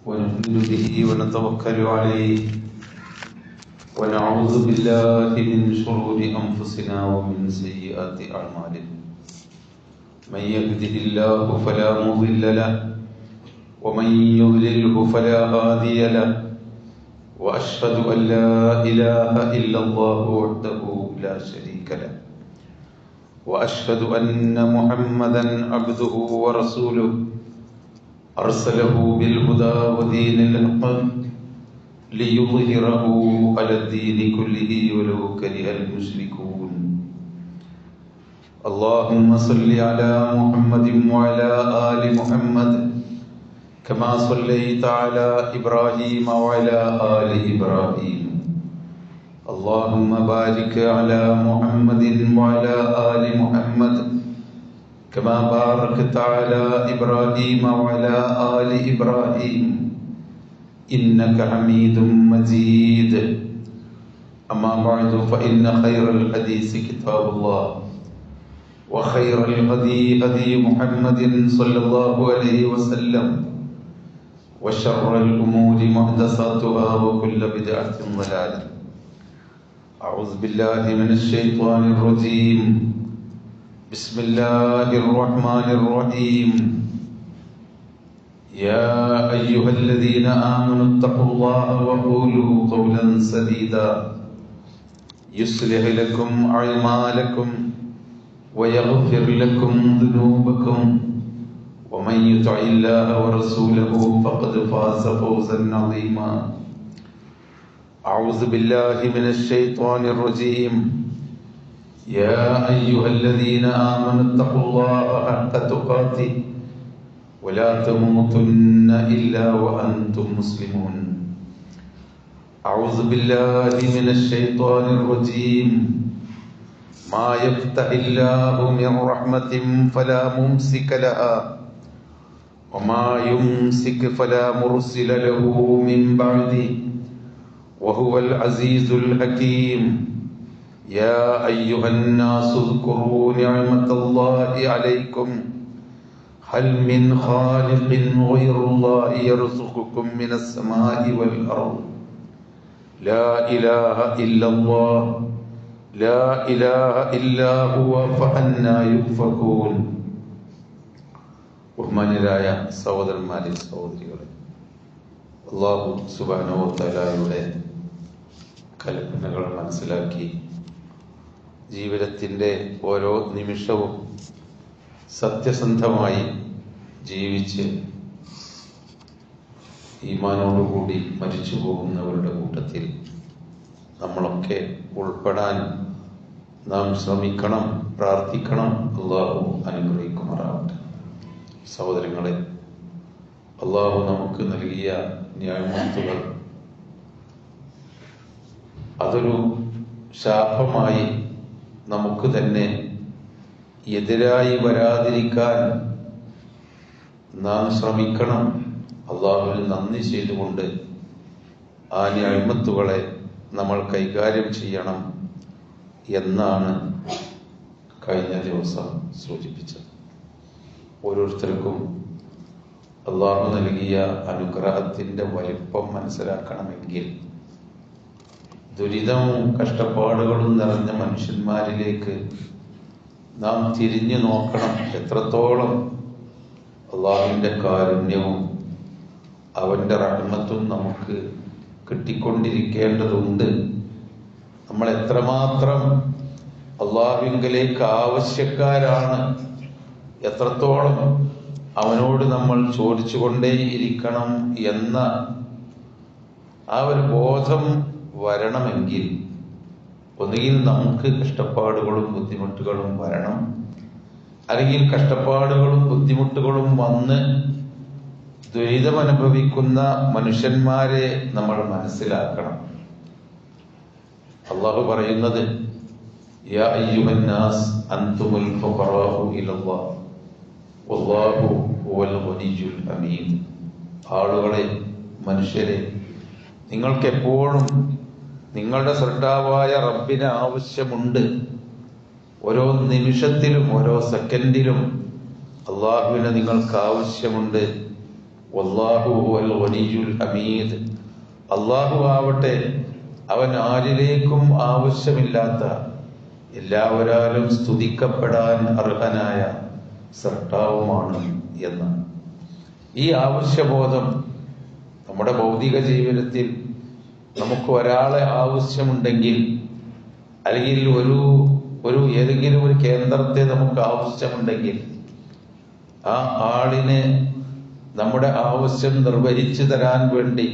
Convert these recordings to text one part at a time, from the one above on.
ونؤمن به ونتوكل عليه ونعوذ بالله من شرور أنفسنا ومن سيئات أعمالنا من يهده الله فلا مضل له ومن يضلله فلا هادي له وأشهد أن لا إله إلا الله وحده لا شريك له وأشهد أن محمدا عبده ورسوله أرسله بالهدى ودين الحق ليظهره على الدين كله ولو كره المشركون اللهم صل على محمد وعلى آل محمد كما صليت على إبراهيم وعلى آل إبراهيم اللهم بارك على محمد وعلى آل محمد كما باركت على إبراهيم وعلى آل إبراهيم إنك حميد مجيد أما بعد فإن خير الحديث كتاب الله وخير الهدي هدي محمد صلى الله عليه وسلم وشر الأمور محدثاتها وكل بدعة ضلالة أعوذ بالله من الشيطان الرجيم بسم الله الرحمن الرحيم يا أيها الذين آمنوا اتقوا الله وقولوا قولا سديدا يصلح لكم أعمالكم ويغفر لكم ذنوبكم ومن يطع الله ورسوله فقد فاز فوزا عظيما أعوذ بالله من الشيطان الرجيم يا أيها الذين آمنوا اتقوا الله حق تقاته ولا تموتن إلا وأنتم مسلمون أعوذ بالله من الشيطان الرجيم ما يفتح الله من رحمة فلا ممسك لها وما يمسك فلا مرسل له من بعده وهو العزيز الحكيم يا أيها الناس اذكروا نعمة الله عليكم هل من خالق غير الله يرزقكم من السماء والأرض لا إله إلا الله لا إله إلا هو فأنى يؤفكون ബഹുമാന്യരായ സഹോദരന്മാരെ സഹോദരികളെ, അല്ലാഹു സുബ്ഹാനഹു വ തആലയുടെ കൽപ്പനകൾ മനസ്സിലാക്കി ജീവിതത്തിൻ്റെ ഓരോ നിമിഷവും സത്യസന്ധമായി ജീവിച്ച് ഈമാനോടുകൂടി മരിച്ചു പോകുന്നവരുടെ കൂട്ടത്തിൽ നമ്മളൊക്കെ ഉൾപ്പെടാൻ നാം ശ്രമിക്കണം, പ്രാർത്ഥിക്കണം. അല്ലാഹു അനുഗ്രഹിക്കുമാറാവട്ടെ. സഹോദരങ്ങളെ, അല്ലാഹു നമുക്ക് നൽകിയ നിഅമത്തുകൾ അതൊരു ശാപമായി നമുക്ക് തന്നെ എതിരായി വരാതിരിക്കാൻ നാം ശ്രമിക്കണം. അല്ലാഹുവിന് നന്ദി ചെയ്തുകൊണ്ട് ആ നിഅമത്തുകളെ നമ്മൾ കൈകാര്യം ചെയ്യണം എന്നാണ് കഴിഞ്ഞ ദിവസം സൂചിപ്പിച്ചത്. ഓരോരുത്തർക്കും അല്ലാഹു നൽകിയ അനുഗ്രഹത്തിന്റെ വലിപ്പം മനസ്സിലാക്കണമെങ്കിൽ ദുരിതവും കഷ്ടപ്പാടുകളും നിറഞ്ഞ മനുഷ്യന്മാരിലേക്ക് നാം തിരിഞ്ഞു നോക്കണം. എത്രത്തോളം അല്ലാഹുവിന്റെ കാരുണ്യവും അവന്റെ റഹ്മത്തും നമുക്ക് കിട്ടിക്കൊണ്ടിരിക്കേണ്ടതുണ്ട്. നമ്മൾ എത്രമാത്രം അല്ലാഹുവിങ്കലേക്ക് ആവശ്യക്കാരാണ്, എത്രത്തോളം അവനോട് നമ്മൾ ചോദിച്ചുകൊണ്ടേയിരിക്കണം എന്ന ആ ഒരു ബോധം വരണമെങ്കിൽ ഒന്നുകിൽ നമുക്ക് കഷ്ടപ്പാടുകളും ബുദ്ധിമുട്ടുകളും വരണം, അല്ലെങ്കിൽ കഷ്ടപ്പാടുകളും ബുദ്ധിമുട്ടുകളും വന്ന് ദുരിതമനുഭവിക്കുന്ന മനുഷ്യന്മാരെ നമ്മൾ മനസ്സിലാക്കണം. അല്ലാഹു പറയുന്നത് യാ അയ്യുഹന്നാസ് അൻതുമുൽ ഫുഖറാഉ ഇലല്ലാഹ് വല്ലാഹു ഹുവൽ ഗനിയ്യുൽ ഹമീദ്. ആളുകളെ, മനുഷ്യരെ, നിങ്ങൾക്കെപ്പോഴും നിങ്ങളുടെ സൃഷ്ടാവായ റബ്ബിന് ആവശ്യമുണ്ട്. ഓരോ നിമിഷത്തിലും ഓരോ സെക്കൻഡിലും അള്ളാഹുവിനെ നിങ്ങൾക്ക് ആവശ്യമുണ്ട്. വല്ലാഹു ഹുവൽ ഗനിയ്യുൽ ഹമീദ്. അല്ലാഹു ആവട്ടെ അവൻ ആരിലേക്കും ആവശ്യമില്ലാത്ത, എല്ലാവരാലും സ്തുതിക്കപ്പെടാൻ അർഹനായ സൃഷ്ടാവുമാണ് എന്നാണ്. ഈ ആവശ്യബോധം നമ്മുടെ ഭൗതിക ജീവിതത്തിൽ നമുക്ക് ഒരാളെ ആവശ്യമുണ്ടെങ്കിൽ, അല്ലെങ്കിൽ ഏതെങ്കിലും ഒരു കേന്ദ്രത്തെ നമുക്ക് ആവശ്യമുണ്ടെങ്കിൽ, ആ ആളിനെ നമ്മുടെ ആവശ്യം നിർവഹിച്ചു തരാൻ വേണ്ടി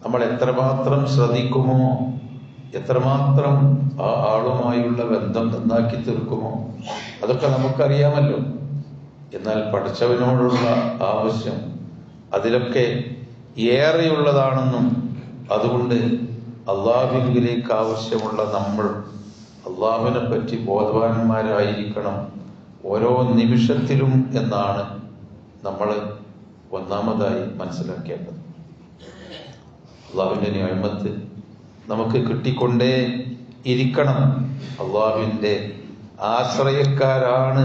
നമ്മൾ എത്രമാത്രം ശ്രദ്ധിക്കുമോ, എത്രമാത്രം ആ ആളുമായുള്ള ബന്ധം നന്നാക്കി തീർക്കുമോ, അതൊക്കെ നമുക്കറിയാമല്ലോ. എന്നാൽ പഠിച്ചവനോടുള്ള ആവശ്യം അതിലൊക്കെ ഏറെയുള്ളതാണെന്നും, അതുകൊണ്ട് അള്ളാഹുവിലേക്ക് ആവശ്യമുള്ള നമ്മൾ അള്ളാഹുവിനെ പറ്റി ബോധവാന്മാരായിരിക്കണം ഓരോ നിമിഷത്തിലും എന്നാണ് നമ്മൾ ഒന്നാമതായി മനസ്സിലാക്കേണ്ടത്. അള്ളാഹുവിൻ്റെ നിഅമത്ത് നമുക്ക് കിട്ടിക്കൊണ്ടേ ഇരിക്കണം. അള്ളാഹുവിൻ്റെ ആശ്രയക്കാരാണ്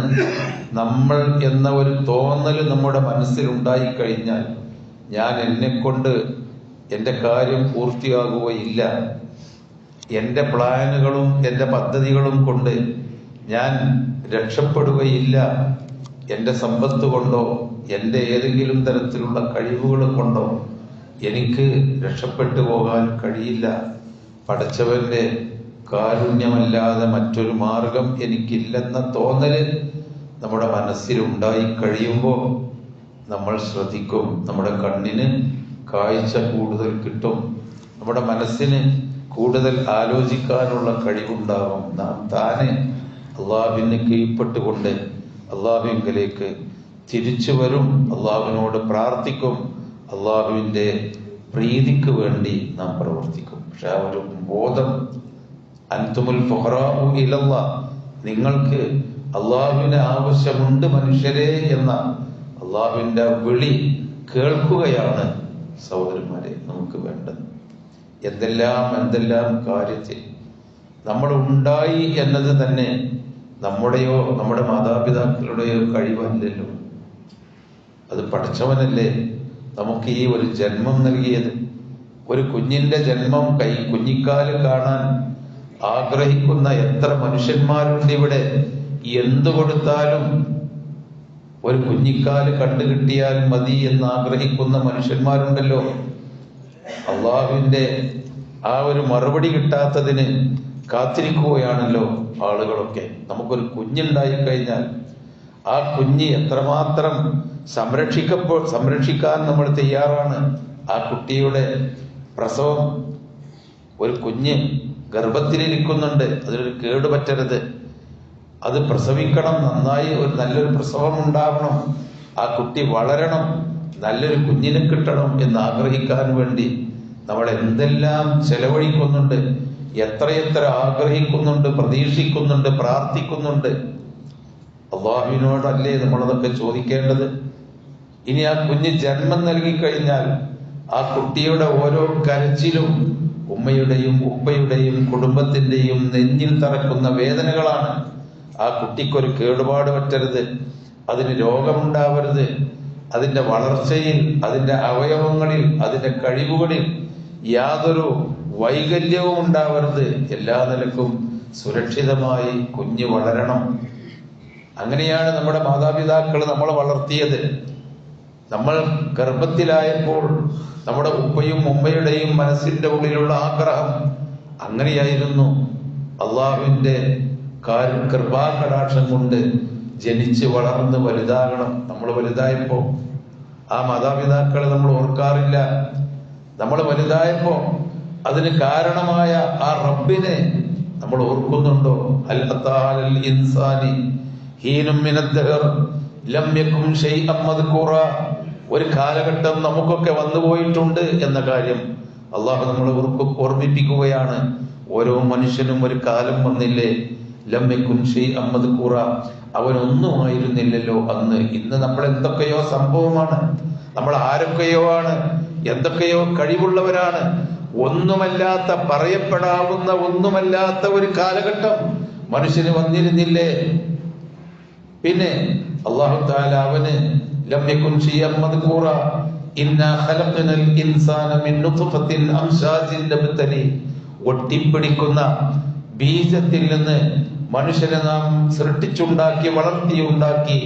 നമ്മൾ എന്ന ഒരു തോന്നൽ നമ്മുടെ മനസ്സിൽ ഉണ്ടായിക്കഴിഞ്ഞാൽ, ഞാൻ എന്നെക്കൊണ്ട് എൻ്റെ കാര്യം പൂർത്തിയാകുകയില്ല, എൻ്റെ പ്ലാനുകളും എൻ്റെ പദ്ധതികളും കൊണ്ട് ഞാൻ രക്ഷപ്പെടുകയില്ല, എൻ്റെ സമ്പത്ത് കൊണ്ടോ എൻ്റെ ഏതെങ്കിലും തരത്തിലുള്ള കഴിവുകൾ കൊണ്ടോ എനിക്ക് രക്ഷപ്പെട്ടു പോകാൻ കഴിയില്ല, പടച്ചവന്റെ കാരുണ്യമല്ലാതെ മറ്റൊരു മാർഗം എനിക്കില്ലെന്ന തോന്നല് നമ്മുടെ മനസ്സിലുണ്ടായി കഴിയുമ്പോൾ നമ്മൾ ശ്രദ്ധിക്കും. നമ്മുടെ കണ്ണിന് കാഴ്ച കൂടുതൽ കിട്ടും, നമ്മുടെ മനസ്സിന് കൂടുതൽ ആലോചിക്കാനുള്ള കഴിവുണ്ടാകും. നാം താനെ അള്ളാഹുവിന് കീഴ്പ്പെട്ടുകൊണ്ട് അള്ളാഹുവിലേക്ക് തിരിച്ചു വരും, അള്ളാഹുവിനോട് പ്രാർത്ഥിക്കും, അള്ളാഹുവിൻ്റെ പ്രീതിക്ക് വേണ്ടി നാം പ്രവർത്തിക്കും. പക്ഷെ ആ ഒരു ബോധം, അൻതുമുൽ ഫുഖറാഉ ഇലല്ലാഹ്, നിങ്ങൾക്ക് അള്ളാഹുവിന് ആവശ്യമുണ്ട് മനുഷ്യരെ എന്ന അള്ളാഹുവിൻ്റെ വിളി കേൾക്കുകയാണ് സഹോദരന്മാരെ നമുക്ക് വേണ്ടത്. എന്തെല്ലാം കാര്യത്തിൽ നമ്മൾ ഉണ്ടായി എന്നത് തന്നെ നമ്മുടെയോ നമ്മുടെ മാതാപിതാക്കളുടെയോ കഴിവല്ലല്ലോ. അത് പഠിച്ചവനല്ലേ നമുക്ക് ഈ ഒരു ജന്മം നൽകിയത്. ഒരു കുഞ്ഞിന്റെ ജന്മം കുഞ്ഞിക്കാല് കാണാൻ ആഗ്രഹിക്കുന്ന എത്ര മനുഷ്യന്മാരുണ്ട് ഇവിടെ. എന്തു കൊടുത്താലും ഒരു കുഞ്ഞിക്കാല് കണ്ടുകിട്ടിയാൽ മതി എന്ന് ആഗ്രഹിക്കുന്ന മനുഷ്യന്മാരുണ്ടല്ലോ. അള്ളാഹുവിന്റെ ആ ഒരു മറുപടി കിട്ടാത്തതിന് കാത്തിരിക്കുകയാണല്ലോ ആളുകളൊക്കെ. നമുക്കൊരു കുഞ്ഞുണ്ടായി കഴിഞ്ഞാൽ ആ കുഞ്ഞ് എത്രമാത്രം സംരക്ഷിക്കാൻ നമ്മൾ തയ്യാറാണ്. ആ കുട്ടിയുടെ പ്രസവം, ഒരു കുഞ്ഞ് ഗർഭത്തിലിരിക്കുന്നുണ്ട്, അതിനൊരു കേടുപറ്റരുത്, അത് പ്രസവിക്കണം, നന്നായി ഒരു നല്ലൊരു പ്രസവം ഉണ്ടാവണം, ആ കുട്ടി വളരണം, നല്ലൊരു കുഞ്ഞിനെ കിട്ടണം എന്ന് ആഗ്രഹിക്കാൻ വേണ്ടി നമ്മൾ എന്തെല്ലാം ചെലവഴിക്കുന്നുണ്ട്, എത്രയെത്ര ആഗ്രഹിക്കുന്നുണ്ട്, പ്രതീക്ഷിക്കുന്നുണ്ട്, പ്രാർത്ഥിക്കുന്നുണ്ട്. അള്ളാഹുവിനോടല്ലേ നമ്മളതൊക്കെ ചോദിക്കേണ്ടത്. ഇനി ആ കുഞ്ഞ് ജന്മം നൽകിക്കഴിഞ്ഞാൽ ആ കുട്ടിയുടെ ഓരോ കരച്ചിലും ഉമ്മയുടെയും ഉപ്പയുടെയും കുടുംബത്തിന്റെയും നെഞ്ഞിൽ തറക്കുന്ന വേദനകളാണ്. ആ കുട്ടിക്കൊരു കേടുപാട് പറ്റരുത്, അതിന് രോഗമുണ്ടാവരുത്, അതിന്റെ വളർച്ചയിൽ, അതിന്റെ അവയവങ്ങളിൽ, അതിന്റെ കഴിവുകളിൽ യാതൊരു വൈകല്യവും ഉണ്ടാവരുത്. എല്ലാ നിലക്കും സുരക്ഷിതമായി കുഞ്ഞ് വളരണം. അങ്ങനെയാണ് നമ്മുടെ മാതാപിതാക്കൾ നമ്മളെ വളർത്തിയത്. നമ്മൾ ഗർഭത്തിലായപ്പോൾ നമ്മുടെ ഉപ്പയും ഉമ്മയുടെയും മനസ്സിന്റെ ഉള്ളിലുള്ള ആഗ്രഹം അങ്ങനെയായിരുന്നു. അള്ളാഹുവിന്റെ കൃപാകടാക്ഷം കൊണ്ട് ജനിച്ച് വളർന്ന് വലുതാകണം. നമ്മൾ വലുതായപ്പോ ആ മാതാപിതാക്കളെ നമ്മൾ ഓർക്കാറില്ല. നമ്മൾ വലുതായപ്പോ അതിന് കാരണമായ ആ റബ്ബിനെ നമ്മൾ ഓർക്കുന്നുണ്ടോ? ഹൽ അതാലൽ ഇൻസാനി ഹീനും മിനദ്ദഹർ ലം യകുൻ ശൈഅൻ മദ്കൂറ. ഒരു കാലഘട്ടം നമുക്കൊക്കെ വന്നുപോയിട്ടുണ്ട് എന്ന കാര്യം അള്ളാഹു നമ്മളെ ഓർമ്മിപ്പിക്കുകയാണ്. ഓരോ മനുഷ്യനും ഒരു കാലം വന്നില്ലേ, ലം യകുൻ ശൈഅൻ മദ്കൂറ, അവനൊന്നും ആയിരുന്നില്ലല്ലോ അന്ന്. ഇന്ന് നമ്മൾ എന്തൊക്കെയോ സംഭവമാണ്, നമ്മൾ ആരൊക്കെയോ ആണ്, എന്തൊക്കെയോ കഴിവുള്ളവരാണ്. ഒന്നുമല്ലാത്ത, പറയപ്പെടാവുന്ന ഒന്നുമല്ലാത്ത ഒരു കാലഘട്ടം മനുഷ്യന് വന്നിരുന്നില്ലേ? പിന്നെ അല്ലാഹു തആല അവന് ലം യകുൻ ശൈഅൻ മദ്കൂറ, ഇന്നാ ഖലഖനൽ ഇൻസാന മിൻ നുത്ഫത്തിൻ അംശാജിൻ നബ്തലി, ഒട്ടിപ്പിടിക്കുന്ന ബീജത്തിൽ നിന്ന് മനുഷ്യനെ നാം സൃഷ്ടിച്ചുണ്ടാക്കി വളർത്തിയുണ്ടാക്കി.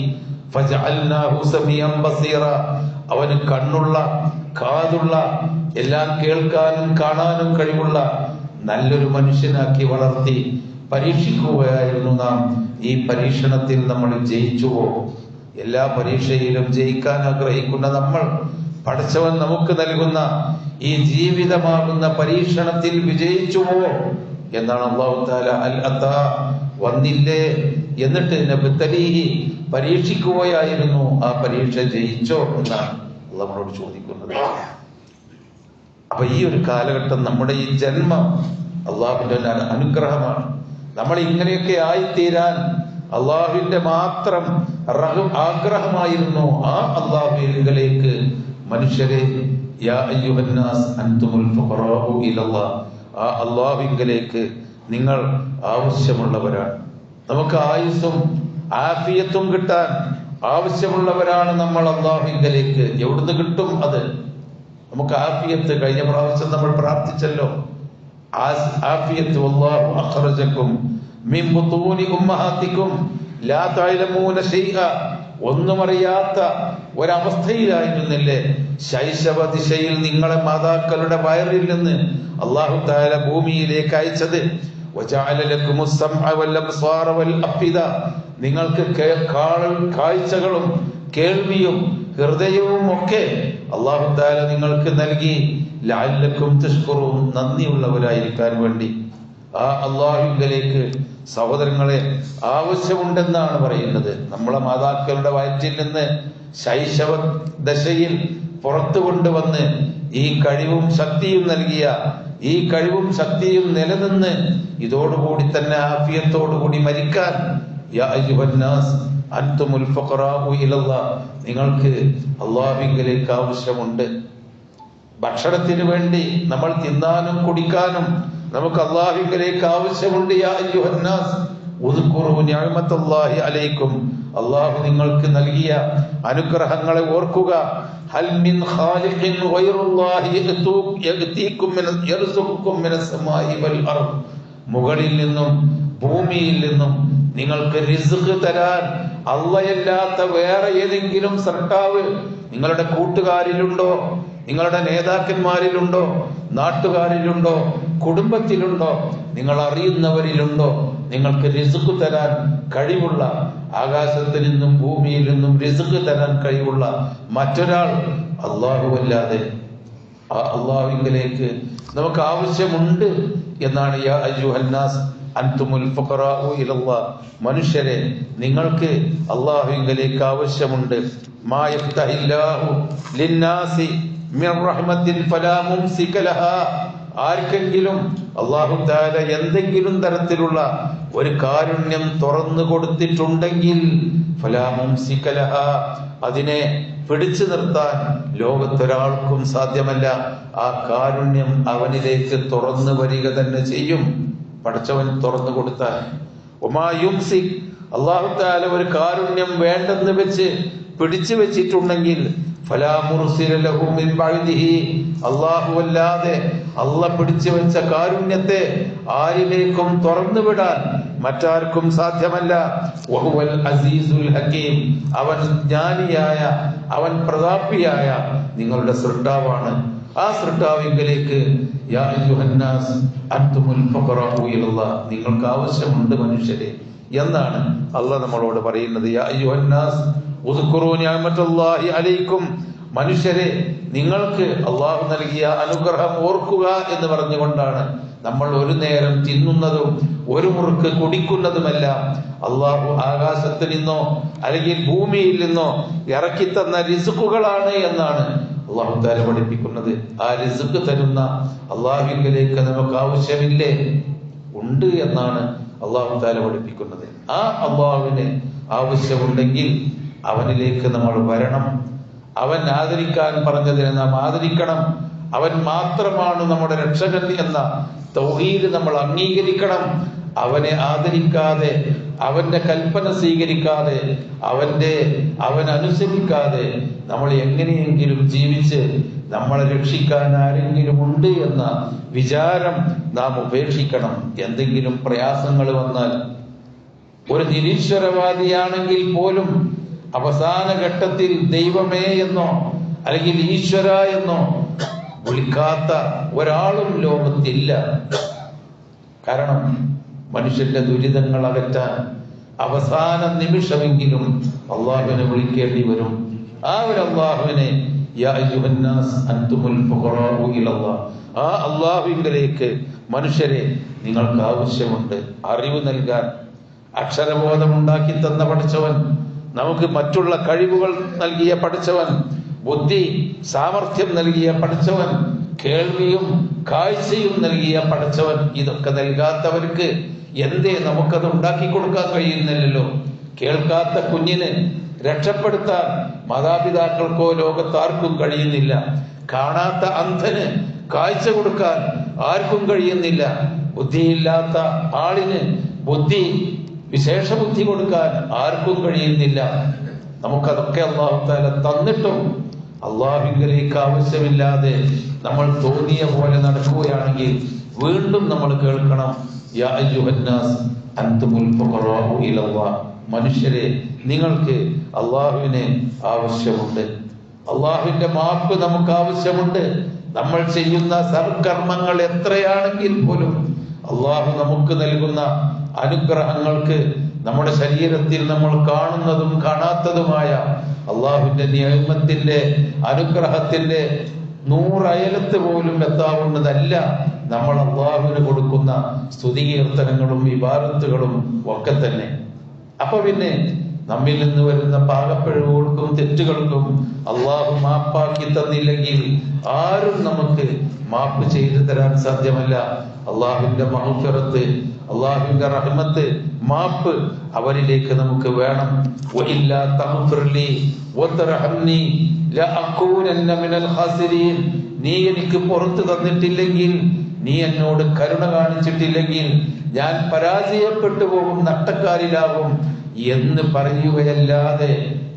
ഫജഅൽനാഹു സമീഅൻ ബസീറ, അവന് കണ്ണുള്ള കാതുള്ള എല്ലാം കേൾക്കാനും കാണാനും കഴിവുള്ള നല്ലൊരു മനുഷ്യനാക്കി വളർത്തി പരീക്ഷിക്കുകയായിരുന്നു നാം. ഈ പരീക്ഷണത്തിൽ നമ്മൾ ജയിച്ചുവോ? എല്ലാ പരീക്ഷയിലും ജയിക്കാൻ ആഗ്രഹിക്കുന്ന നമ്മൾ പഠിച്ചവൻ നമുക്ക് നൽകുന്ന ഈ ജീവിതമാകുന്ന പരീക്ഷണത്തിൽ വിജയിച്ചുവോ എന്നാണ് അല്ലാഹു തആല അൽ അതാ, വന്നില്ലേ, എന്നിട്ട് നബ്തലീഹി, പരീക്ഷിക്കുകയായിരുന്നു, ആ പരീക്ഷ ജയിച്ചോ എന്നാണ് അല്ലാഹു നമ്മളോട് ചോദിക്കുന്നത്. അപ്പൊ ഈ ഒരു കാലഘട്ടം, നമ്മുടെ ഈ ജന്മം അള്ളാഹുവിന്റെ അനുഗ്രഹമാണ്. നമ്മൾ ഇങ്ങനെയൊക്കെ ആയിത്തീരാൻ അള്ളാഹുവിന്റെ മാത്രം ആഗ്രഹമായിരുന്നു. ആ അള്ളാഹുവിലേക്ക് മനുഷ്യരെ, യാ അയ്യുഹന്നാസ് അൻതുമുൽ ഫുഖറാഉ ഇലല്ലാഹ്, ആ അള്ളാഹുവിലേക്ക് നിങ്ങൾ ആവശ്യമുള്ളവരാണ്. നമുക്ക് ആയുസ്സും ആഫിയത്തും കിട്ടാൻ ആവശ്യമുള്ളവരാണ് നമ്മൾ അള്ളാഹുവിലേക്ക്. എവിടുന്ന് കിട്ടും അത്? നമുക്ക് ആഫിയത്ത് കഴിഞ്ഞ പ്രാവശ്യം നമ്മൾ പ്രാർത്ഥിച്ചല്ലോ, ആഫിയത്ത് വല്ലാഹു അഖ്റജകും മിൻ ബുതൂനി ഉമ്മഹാതികും ലാ തഅലമൂന ശൈഅ, ഒന്നും അറിയാത്ത ഒരവസ്ഥയിലായിരുന്നില്ലേ ശൈശവ ദിശയിൽ നിങ്ങളെ മാതാക്കളുടെ വയറിൽ നിന്ന് അല്ലാഹു തആല ഭൂമിയിലേക്ക് അയച്ചത്. വജഅല ലക്കുമുസ് സമഅ വൽ അബ്സാറ വൽ അഫ്ഇദ, നിങ്ങൾക്ക് കാഴ്ചകളും കേൾവിയും ഹൃദയവും ഒക്കെ അല്ലാഹു തആല നിങ്ങൾക്ക് നൽകി. ലഅല്ലക്കും തഷ്കുറൂൻ, നന്ദിയുള്ളവരായിരിക്കാൻ വേണ്ടി. ആ അല്ലാഹുവിലേക്ക് സഹോദരങ്ങളെ ആവശ്യമുണ്ടെന്നാണ് പറയുന്നത്. നമ്മളെ മാതാക്കളുടെ വയറ്റിൽ നിന്ന് ശൈശവ ദശയിൽ പുറത്തു കൊണ്ടുവന്ന് ഈ കഴിവും ശക്തിയും നൽകിയ, ഈ കഴിവും ശക്തിയും നിലനിന്ന് ഇതോടുകൂടി തന്നെ ആഫിയത്തോടുകൂടി മരിക്കാൻ, യാ അയ്യുഹന്നാസ് അൻതുമുൽ ഫുഖറാഉ ഇലല്ലാഹ്, നിങ്ങൾക്ക് അല്ലാഹുവിലേക്ക് ആവശ്യമുണ്ട്. ഭക്ഷണത്തിന് വേണ്ടി നമ്മൾ തിന്നാനും കുടിക്കാനും നമുക്ക് അല്ലാഹുവിലേക്ക് ആവശ്യമുണ്ട്. യാ അയ്യുഹന്നാസ് ഉദ്കുറു നിഅമത്തല്ലാഹി അലൈക്കും, അല്ലാഹു നിങ്ങൾക്ക് നൽകിയ അനുഗ്രഹങ്ങളെ ഓർക്കുക. ഹൽ മിൻ ഖാലിഖിൻ ഗൈറുല്ലാഹി യഅതീകും യർസുഖുകും മിനസ് സമാഇ വൽ അർദ്, മുകളിൽ നിന്നും ഭൂമിയിൽ നിന്നും നിങ്ങൾക്ക് റിസ്ക് തരാൻ അല്ലാഹയല്ലാത്ത വേറെ ഏതെങ്കിലും സർക്കാവ് നിങ്ങളുടെ കൂട്ടുകാരിലുണ്ടോ? നിങ്ങളുടെ നേതാക്കന്മാരിലുണ്ടോ? നാട്ടുകാരിലുണ്ടോ? കുടുംബത്തിലുണ്ടോ? നിങ്ങൾ അറിയുന്നവരിലുണ്ടോ? നിങ്ങൾക്ക് റിസ്ക് തരാൻ കഴിവുള്ള, ആകാശത്തിൽ നിന്നും ഭൂമിയിൽ നിന്നും റിസ്ക് തരാൻ കഴിവുള്ള മറ്റൊരാൾ അല്ലാഹുവല്ലാതെ? ആ അല്ലാഹുവിലേക്ക് നമുക്ക് ആവശ്യമുണ്ട് എന്നാണ് യാ അയ്യുഹന്നാസ് അൻതുമുൽ ഫുഖറാഉ ഇലല്ലാഹ്, മനുഷ്യരെ നിങ്ങൾക്ക് അല്ലാഹുവിലേക്ക് ആവശ്യമുണ്ട്. മാ യഫ്തഹില്ലാഹു ലിന്നാസി മിർ റഹ്മത്തിൻ ഫലാ മുംസിക ലഹാ, ആർക്കെങ്കിലും അല്ലാഹു തആല എന്തെങ്കിലും തരത്തിലുള്ള ഒരു കാരുണ്യം തുറന്നു കൊടുത്തിട്ടുണ്ടെങ്കിൽ ഫലാ മുംസിക ലഹാ, അതിനെ പിടിച്ചു നിർത്താൻ ലോകത്തൊരാൾക്കും സാധ്യമല്ല. ആ കാരുണ്യം അവനിലേക്ക് തുറന്നു വരിക തന്നെ ചെയ്യും, പടച്ചവൻ തുറന്നു കൊടുത്താൽ. ഒമാ യുംസിക്, അല്ലാഹു തആല ഒരു കാരുണ്യം വേണ്ടെന്ന് വെച്ച് പിടിച്ചു വെച്ചിട്ടുണ്ടെങ്കിൽ ഫലാ മുർസില ലഹു മിൻ ബഅദിഹി, അല്ലാഹു അല്ലാതെ അല്ലാഹ് പിടിച്ചു വെച്ച കാരുണ്യത്തെ ആരിലേക്കും തുറന്നു വിടാൻ മറ്റാർക്കും സാധ്യമല്ല. വഹുവൽ അസീസുൽ ഹകീം, അവൻ ജ്ഞാനിയായ, അവൻ പ്രതാപിയായ നിങ്ങളുടെ സൃഷ്ടാവാണ്. ആ സൃഷ്ടാവിലേക്ക് യാ അയ്യുഹന്നാസ് അൻതുമുൽ ഫുഖറാഉ ഇലല്ലാഹ്, നിങ്ങൾക്ക് ആവശ്യമുണ്ട് മനുഷ്യരെ എന്നാണ് അല്ലാഹ് നമ്മളോട് പറയുന്നത്. യാ അയ്യുഹന്നാസ് ഉദ്കുറൂ നിഅമത്തല്ലാഹി അലൈക്കും, മനുഷ്യരെ നിങ്ങൾക്ക് അള്ളാഹു നൽകിയ അനുഗ്രഹം ഓർക്കുക എന്ന് പറഞ്ഞുകൊണ്ടാണ് നമ്മൾ ഒരു നേരം തിന്നുന്നതും ഒരു മുറുക്ക് കുടിക്കുന്നതുമെല്ലാം അള്ളാഹു ആകാശത്തിൽ നിന്നോ അല്ലെങ്കിൽ ഭൂമിയിൽ നിന്നോ ഇറക്കി തന്ന റിസ്കുകളാണ് എന്നാണ് അള്ളാഹു തആല പഠിപ്പിക്കുന്നത്. ആ റിസ്ക് തരുന്ന അള്ളാഹുവിലേക്ക് നമുക്ക് ആവശ്യമില്ലേ? ഉണ്ട് എന്നാണ് അള്ളാഹു തആല പഠിപ്പിക്കുന്നത്. ആ അള്ളാഹുവിന് ആവശ്യമുണ്ടെങ്കിൽ അവനിലേക്ക് നമ്മൾ വരണം. അവൻ ആദരിക്കാൻ പറഞ്ഞതിനെ നാം ആദരിക്കണം. അവൻ മാത്രമാണ് നമ്മുടെ രക്ഷകൻ എന്ന തൗഹീദ് നമ്മൾ അംഗീകരിക്കണം. അവനെ ആദരിക്കാതെ അവന്റെ കൽപ്പന സ്വീകരിക്കാതെ അവനനുസരിക്കാതെ നമ്മൾ എങ്ങനെയെങ്കിലും ജീവിച്ച് നമ്മളെ രക്ഷിക്കാൻ ആരെങ്കിലും ഉണ്ട് എന്ന വിചാരം നാം ഉപേക്ഷിക്കണം. എന്തെങ്കിലും പ്രയാസങ്ങൾ വന്നാൽ ഒരു നിരീശ്വരവാദിയാണെങ്കിൽ പോലും അവസാന ഘട്ടത്തിൽ ദൈവമേ എന്നോ അല്ലെങ്കിൽ ഈശ്വര എന്നോ വിളിക്കാത്ത ഒരാളും ലോകത്തില്ല. കാരണം മനുഷ്യന്റെ ദുരിതങ്ങൾ അകറ്റാൻ അവസാന നിമിഷമെങ്കിലും അള്ളാഹുവിനെ വിളിക്കേണ്ടി വരും. ആ ഒരു അള്ളാഹുവിനെ യാ അയ്യുഹന്നാസ് അൻതുമുൽ ഫുഖറാഉ ഇലല്ലാഹ്, ആ അള്ളാഹുവിലേക്ക് മനുഷ്യരെ നിങ്ങൾക്ക് ആവശ്യമുണ്ട്. അറിവ് നൽകാൻ അക്ഷരബോധം ഉണ്ടാക്കി തന്ന പഠിച്ചവൻ, നമുക്ക് മറ്റുള്ള കഴിവുകൾ നൽകിയ പഠിച്ചവൻ, ബുദ്ധി സാമർഥ്യം നൽകിയ പഠിച്ചവൻ, കേൾവിയും കാഴ്ചയും നൽകിയ പഠിച്ചവൻ, ഇതൊക്കെ നൽകാത്തവർക്ക് എന്തേ നമുക്കത് ഉണ്ടാക്കി കൊടുക്കാൻ കഴിയുന്നില്ലല്ലോ. കേൾക്കാത്ത കുഞ്ഞിന് രക്ഷപ്പെടുത്താൻ മാതാപിതാക്കൾക്കോ ലോകത്താർക്കും കഴിയുന്നില്ല. കാണാത്ത അന്ധന് കാഴ്ച കൊടുക്കാൻ ആർക്കും കഴിയുന്നില്ല. ബുദ്ധിയില്ലാത്ത ആളിന് വിശേഷ ബുദ്ധി കൊടുക്കാൻ ആർക്കും കഴിയുന്നില്ല. നമുക്കതൊക്കെ അല്ലാഹു തആല തന്നിട്ടും അള്ളാഹുവിലേക്ക് ആവശ്യമില്ലാതെ നമ്മൾ തോന്നിയ പോലെ നടക്കുകയാണെങ്കിൽ വീണ്ടും നമ്മൾ കേൾക്കണം, യാ അയ്യുഹന്നാസ് അൻതുമുൽ ഫുഖറാഉ ഇലല്ലാഹ്, മനുഷ്യരെ നിങ്ങൾക്ക് അള്ളാഹുവിനെ ആവശ്യമുണ്ട്. അള്ളാഹുവിന്റെ മാപ്പ് നമുക്ക് ആവശ്യമുണ്ട്. നമ്മൾ ചെയ്യുന്ന സൽക്കർമ്മങ്ങൾ എത്രയാണെങ്കിൽ പോലും അള്ളാഹു നമുക്ക് നൽകുന്ന അനുഗ്രഹങ്ങൾക്ക്, നമ്മുടെ ശരീരത്തിൽ നമ്മൾ കാണുന്നതും കാണാത്തതുമായ അള്ളാഹുവിന്റെ നിയമത്തിന്റെ അനുഗ്രഹത്തിന്റെ 100 അയലത്ത് പോലും എത്താവുന്നതല്ല നമ്മൾ അള്ളാഹുവിന് കൊടുക്കുന്ന സ്തുതികീർത്തനങ്ങളും ഇബാദത്തുകളും ഒക്കെ തന്നെ. അപ്പൊ പിന്നെ നമ്മിൽ നിന്ന് വരുന്ന പാകപ്പിഴവുകൾക്കും തെറ്റുകൾക്കും അള്ളാഹു മാപ്പാക്കി തന്നില്ലെങ്കിൽ ആരും നമുക്ക് മാപ്പ് ചെയ്തു തരാൻ സാധ്യമല്ല. അള്ളാഹുവിന്റെ മഗ്ഫിറത്ത്, അള്ളാഹുവിന്റെ റഹ്മത്ത്, മാപ്പ് അവരിലേക്ക് നമുക്ക് വേണം. വഇല്ലാ തഗ്ഫിർലി വതർഹംനി ലഅകൂനന്ന മിനൽ ഖാസിരീൻ, നീ എനിക്ക് പുറത്തു തന്നിട്ടില്ലെങ്കിൽ, നീ എന്നോട് കരുണ കാണിച്ചിട്ടില്ലെങ്കിൽ ഞാൻ പരാജയപ്പെട്ടു പോകും, നഷ്ടക്കാരിലാകും എന്ന് പറയുകയല്ലാതെ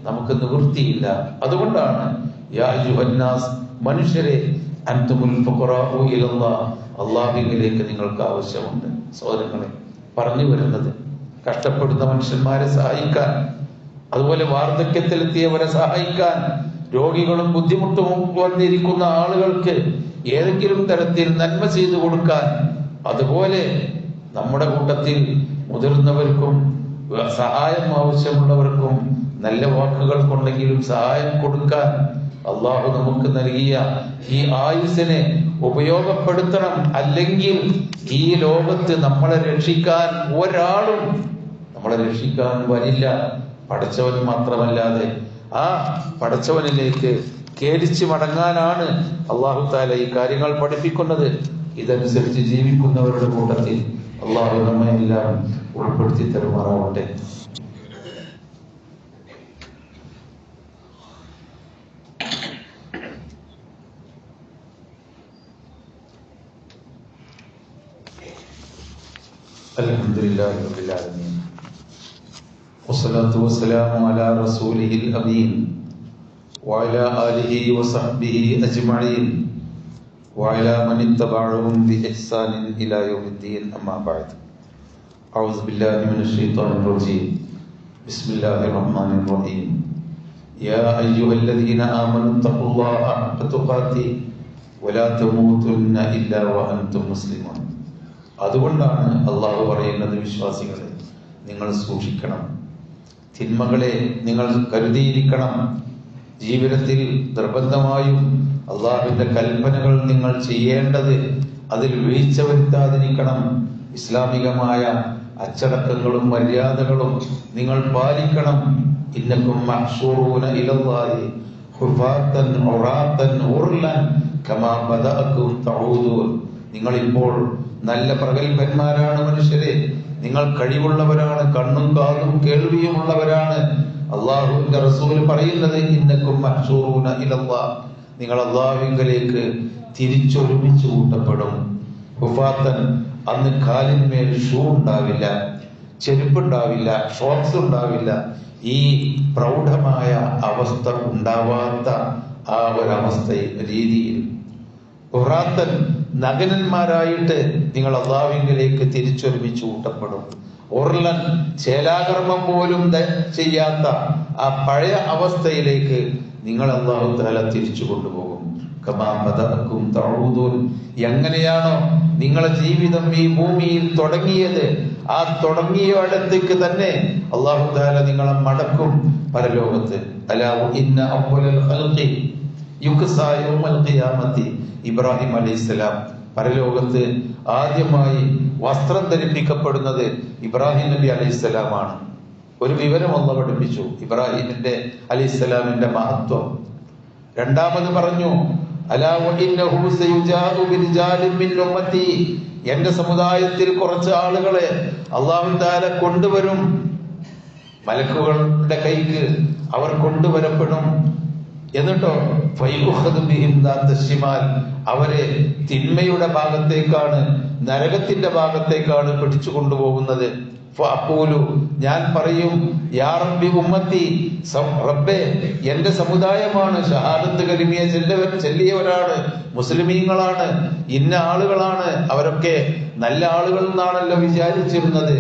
നമുക്ക് നിവൃത്തിയില്ല. അതുകൊണ്ടാണ് യാ അയ്യുഹന്നാസ്, മനുഷ്യരെ അൻതുമുൽ ഫുഖറാഉ ഇലല്ലാഹ്, അള്ളാഹുവിലേക്ക് നിങ്ങൾക്ക് ആവശ്യമുണ്ട്. സഹോദരങ്ങളെ, പറഞ്ഞു വരുന്നത് കഷ്ടപ്പെടുന്ന മനുഷ്യന്മാരെ സഹായിക്കാൻ, അതുപോലെ വാർദ്ധക്യത്തിലെത്തിയവരെ സഹായിക്കാൻ, രോഗികളും ബുദ്ധിമുട്ടും വന്നിരിക്കുന്ന ആളുകൾക്ക് ഏതെങ്കിലും തരത്തിൽ നന്മ ചെയ്തു കൊടുക്കാൻ, അതുപോലെ നമ്മുടെ കൂട്ടത്തിൽ മുതിർന്നവർക്കും സഹായം ആവശ്യമുള്ളവർക്കും നല്ല വാക്കുകൾ കൊണ്ടെങ്കിലും സഹായം കൊടുക്കാൻ അള്ളാഹു നമുക്ക് നൽകിയ ഈ ആയുസ്സിനെ ഉപയോഗപ്പെടുത്തണം. അല്ലെങ്കിൽ ഈ ലോകത്ത് നമ്മളെ രക്ഷിക്കാൻ ഒരാളും വരില്ല, പടച്ചവൻ മാത്രമല്ലാതെ. ആ പടച്ചവനിലേക്ക് കേരിച്ച് മടങ്ങാനാണ് അള്ളാഹു തആല ഈ കാര്യങ്ങൾ പഠിപ്പിക്കുന്നത്. ഇതനുസരിച്ച് ജീവിക്കുന്നവരുടെ കൂട്ടത്തിൽ അള്ളാഹു നമ്മെ എല്ലാം ഉൾപ്പെടുത്തി തരുമാറാവട്ടെ. അൽഹംദുലില്ലാഹി റബ്ബിൽ ആലമീൻ വസ്സലാത്തു വസ്സലാമു അലാ റസൂലിഹിൽ അമീൻ വഅലാ ആലിഹി വസഹ്ബിഹി അജ്മഈൻ വഅലാ മൻ ഇത്തബഅഹും ബിഇഹ്സാനിൻ ഇലാ യൗമിദ്ദീൻ. അമ്മാ ബഅദ്. അഊസു ബില്ലാഹി മിനശ് ശൈത്വാനിർ റജീം. ബിസ്മില്ലാഹിർ റഹ്മാനിർ റഹീം. യാ അയ്യുഹല്ലദീന ആമനൂ തഖുല്ലാഹ ഹഖ്ക തുഖാതിഹി വലാ തമൂതുന്ന ഇല്ലാ വഅൻതും മുസ്ലിമൂൻ. അതുകൊണ്ടാണ് അള്ളാഹു പറയുന്നത്, വിശ്വാസികളെ നിങ്ങൾ സൂക്ഷിക്കണം, തിന്മകളെ നിങ്ങൾ കരുതിയിരിക്കണം. ജീവിതത്തിൽ നിർബന്ധമായും അള്ളാഹുവിന്റെ കൽപ്പനകൾ നിങ്ങൾ ചെയ്യേണ്ടത്, അതിൽ വീഴ്ച വരുത്താതിരിക്കണം. ഇസ്ലാമികമായ അച്ചടക്കങ്ങളും മര്യാദകളും നിങ്ങൾ പാലിക്കണം. ഇന്നക്കും മഹ്ശൂറൂന ഇലല്ലാഹി ഹുഫാത്തൻ ഉറാത്തൻ ഉർലൻ കമാ ബദഅകും തഊദൂൻ. നിങ്ങൾ ഇപ്പോൾ നല്ല പ്രഗൽഭന്മാരാണ് മനുഷ്യരെ, നിങ്ങൾ കഴിവുള്ളവരാണ്, കണ്ണും കാതും കേൾവിയും ഉള്ളവരാണ്. അള്ളാഹുവിന്റെ റസൂൽ പറയുന്നത്, ഇന്നക്കും മഹ്ശൂറൂന ഇലല്ലാഹ്, നിങ്ങൾ അള്ളാഹുവിലേക്ക് തിരിച്ചൊരുമിച്ച് കൂട്ടപ്പെടും. ഹുഫാത്തൻ, അന്ന് കാലിന്മേൽ ഷൂ ഉണ്ടാവില്ല, ചെരുപ്പുണ്ടാവില്ല, ഷോക്സ് ഉണ്ടാവില്ല. ഈ പ്രൗഢമായ അവസ്ഥ ഉണ്ടാവാത്ത ആ ഒരവസ്ഥ രീതിയിൽ ഉറാത്തൻ നഗനന്മാരായിട്ട് നിങ്ങൾ അള്ളാഹുവിലേക്ക് തിരിച്ചൊരുമിച്ച് കൂട്ടപ്പെടും. ഉർലൻ ചേലാകർമ്മം പോലും ചെയ്യാത്ത ആ പഴയ അവസ്ഥയിലേക്ക് നിങ്ങൾ അല്ലാഹു തആല തിരിച്ചു കൊണ്ടുപോകും. കമാ ബദഅക്കും തഊദൂൻ, എങ്ങനെയാണോ നിങ്ങളുടെ ജീവിതം ഈ ഭൂമിയിൽ തുടങ്ങിയത്, ആ തുടങ്ങിയ ഇടത്തേക്ക് തന്നെ അല്ലാഹു തആല നിങ്ങളെ മടക്കും പരലോകത്ത്. അലാ ഇന്ന അവ്വലൽ ഖൽഖി യുക്സാ യൗമൽ ഖിയാമത്തി, ഇബ്രാഹിം അലൈഹിസ്സലാം പരലോകത്ത് ആദ്യമായി വസ്ത്രം ധരിപ്പിക്കപ്പെടുന്നത് ഇബ്രാഹിം നബി അലൈഹിസ്സലാമാണ്. ഒരു വിവരം അല്ലാഹു പഠിപ്പിച്ചു, ഇബ്രാഹിമിന്റെ അലൈഹിസ്സലാമിന്റെ മഹത്വം. രണ്ടാമത് പറഞ്ഞു, അലാ വഇന്നഹു സയുജാഉ ബിർജാലിൻ മിൻ ഉമ്മത്തി, എന്റെ സമുദായത്തിൽ കുറച്ച് ആളുകളെ അല്ലാഹു തആല കൊണ്ടുവരും, മലക്കുകളുടെ കൈക്ക് അവർ കൊണ്ടുവരപ്പെടും. എന്നിട്ടോ ഫയുഖദു ബിഹിം ദാത്ത ശിമാൽ, അവരെ തിന്മയുടെ ഭാഗത്തേക്കാണ്, നരകത്തിന്റെ ഭാഗത്തേക്കാണ് പിടിച്ചു കൊണ്ടുപോകുന്നത്. ഫഅഖൂലു, ഞാൻ പറയും, യാ റബ്ബി ഉമ്മത്തി, റബ്ബേ എന്റെ സമുദായമാണ്, ഷഹാദത്ത് കലിമയെ ചൊല്ലിയവരാണ്, മുസ്ലിമീങ്ങളാണ്, ഇന്ന ആളുകളാണ്, അവരൊക്കെ നല്ല ആളുകൾ എന്നാണല്ലോ വിചാരിച്ചിരുന്നത്,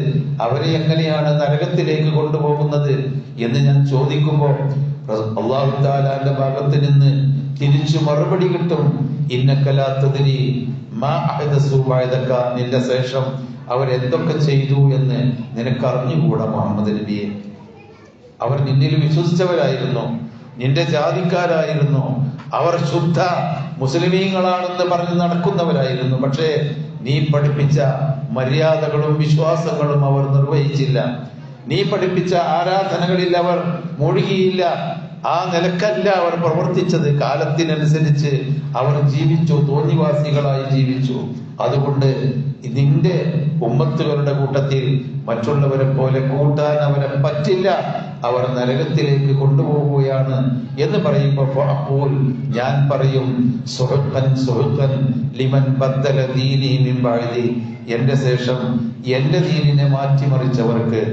അവരെ എങ്ങനെയാണ് നരകത്തിലേക്ക് കൊണ്ടുപോകുന്നത് എന്ന് ഞാൻ ചോദിക്കുമ്പോൾ അല്ലാഹു തആലാന്റെ ഭാഗത്ത് നിന്ന് തിരിച്ചു മറുപടി കിട്ടും, ഇന്നക ലാ തദ്രി മാ അഹദസു ബഅദക, നിന്റെ ശേഷം അവരെന്തൊക്കെ ചെയ്തു എന്ന് നിനക്ക് അറിഞ്ഞുകൂടാ മുഹമ്മദ് നബിയെ. അവർ നിന്നിൽ വിശ്വസിച്ചവരായിരുന്നു, നിന്റെ ജാതിക്കാരായിരുന്നു, അവർ ശുദ്ധ മുസ്ലിമീങ്ങളാണെന്ന് പറഞ്ഞ് നടക്കുന്നവരായിരുന്നു. പക്ഷേ നീ പഠിപ്പിച്ച മര്യാദകളും വിശ്വാസങ്ങളും അവർ നിർവഹിച്ചില്ല, നീ പഠിപ്പിച്ച ആരാധനകളിൽ അവർ മുഴുകിയില്ല, ആ നിലക്കല്ല അവർ പ്രവർത്തിച്ചത്. കാലത്തിനനുസരിച്ച് അവർ ജീവിച്ചു, തോന്നിവാസികളായി ജീവിച്ചു. അതുകൊണ്ട് നിന്റെ ഉമ്മത്തുകളുടെ കൂട്ടത്തിൽ മറ്റുള്ളവരെ പോലെ കൂട്ടാൻ അവരെ പറ്റില്ല, അവർ നരകത്തിലേക്ക് കൊണ്ടുപോവുകയാണ് എന്ന് പറയുമ്പോൾ അപ്പോൾ ഞാൻ പറയും, സുഹഖൻ സുഹഖൻ ലിമൻ ബദ്ദല ദീനി മിൻ ബഅദി, എന്റെ ശേഷം എന്റെ ദീനിനെ മാറ്റിമറിച്ചവർക്ക്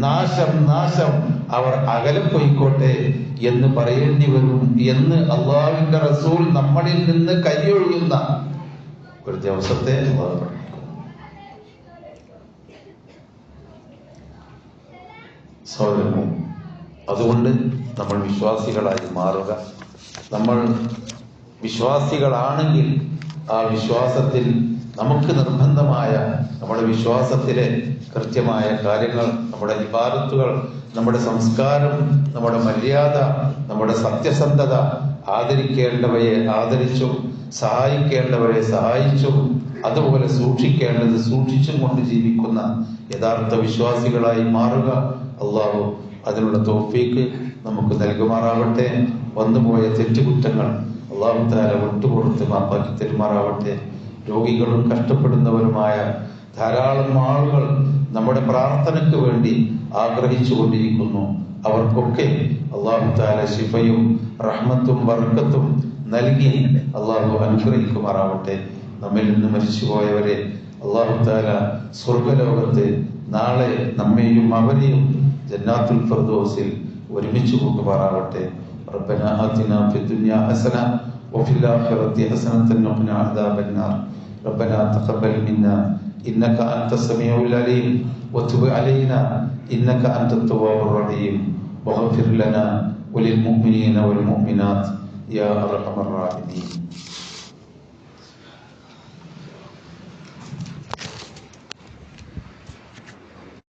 നാശം നാശം, അവർ അകലെ പോയിക്കോട്ടെ എന്ന് പറയേണ്ടി വരും എന്ന് അള്ളാഹുവിന്റെ റസൂൽ നമ്മളിൽ നിന്ന് കൈയൊഴിയുന്ന ഒരു ദിവസത്തെ സൗരവും. അതുകൊണ്ട് നമ്മൾ വിശ്വാസികളായി മാറുക. നമ്മൾ വിശ്വാസികളാണെങ്കിൽ ആ വിശ്വാസത്തിൽ നമുക്ക് നിർബന്ധമായ നമ്മുടെ വിശ്വാസത്തിലെ കൃത്യമായ കാര്യങ്ങൾ, നമ്മുടെ ഇബാദത്തുകൾ, നമ്മുടെ സംസ്കാരം, നമ്മുടെ മര്യാദ, നമ്മുടെ സത്യസന്ധത, ആദരിക്കേണ്ടവയെ ആദരിച്ചും സഹായിക്കേണ്ടവരെ സഹായിച്ചും അതുപോലെ സൂക്ഷിക്കേണ്ടത് സൂക്ഷിച്ചും കൊണ്ട് ജീവിക്കുന്ന യഥാർത്ഥ വിശ്വാസികളായി മാറുക. അള്ളാഹു അതിനുള്ള തൗഫീക്ക് നമുക്ക് നൽകുമാറാവട്ടെ. വന്നുപോയ തെറ്റുകുറ്റങ്ങൾ അള്ളാഹു തആല വിട്ടുകൊടുത്ത് മാപ്പാക്കി തരുമാറാവട്ടെ. രോഗികളും കഷ്ടപ്പെടുന്നവരുമായ ധാരാളം ആളുകൾ നമ്മുടെ പ്രാർത്ഥനയ്ക്ക് വേണ്ടി ആഗ്രഹിച്ചു കൊണ്ടിരിക്കുന്നു. അവർക്കൊക്കെ അള്ളാഹു തആല ശിഫയും റഹ്മത്തും ബർക്കത്തും നൽകി അള്ളാഹു അനുഗ്രഹിക്കുമാറാവട്ടെ. നമ്മിൽ നിന്ന് മരിച്ചുപോയവരെ അള്ളാഹു തആല സ്വർഗലോകത്ത് നാളെ നമ്മെയും അവരെയും ജന്നാത്തുൽ ഫിർദൗസിൽ ഒരുമിച്ച് കൂട്ടുമാറാവട്ടെ. റബ്ബനാ ആതിനാ ഫിദ്ദുനിയാ ഹസന വഫിൽ ആഖിറതി ഹസനതൻ വഖിനാ അദാബന്നാർ. റബ്ബനാ തഖബ്ബൽ മിന്നാ ഇന്നക അൻതസ് സമീഉൽ അലീം വതുബ് അലൈനാ ഇന്നക അൻതത് തവ്വാബുർ റഹീം വഗ്ഫിർ ലനാ വലിൽ മുഅ്മിനീന വൽ മുഅ്മിനാത്ത് യാ അർഹമർ റഹീമീൻ.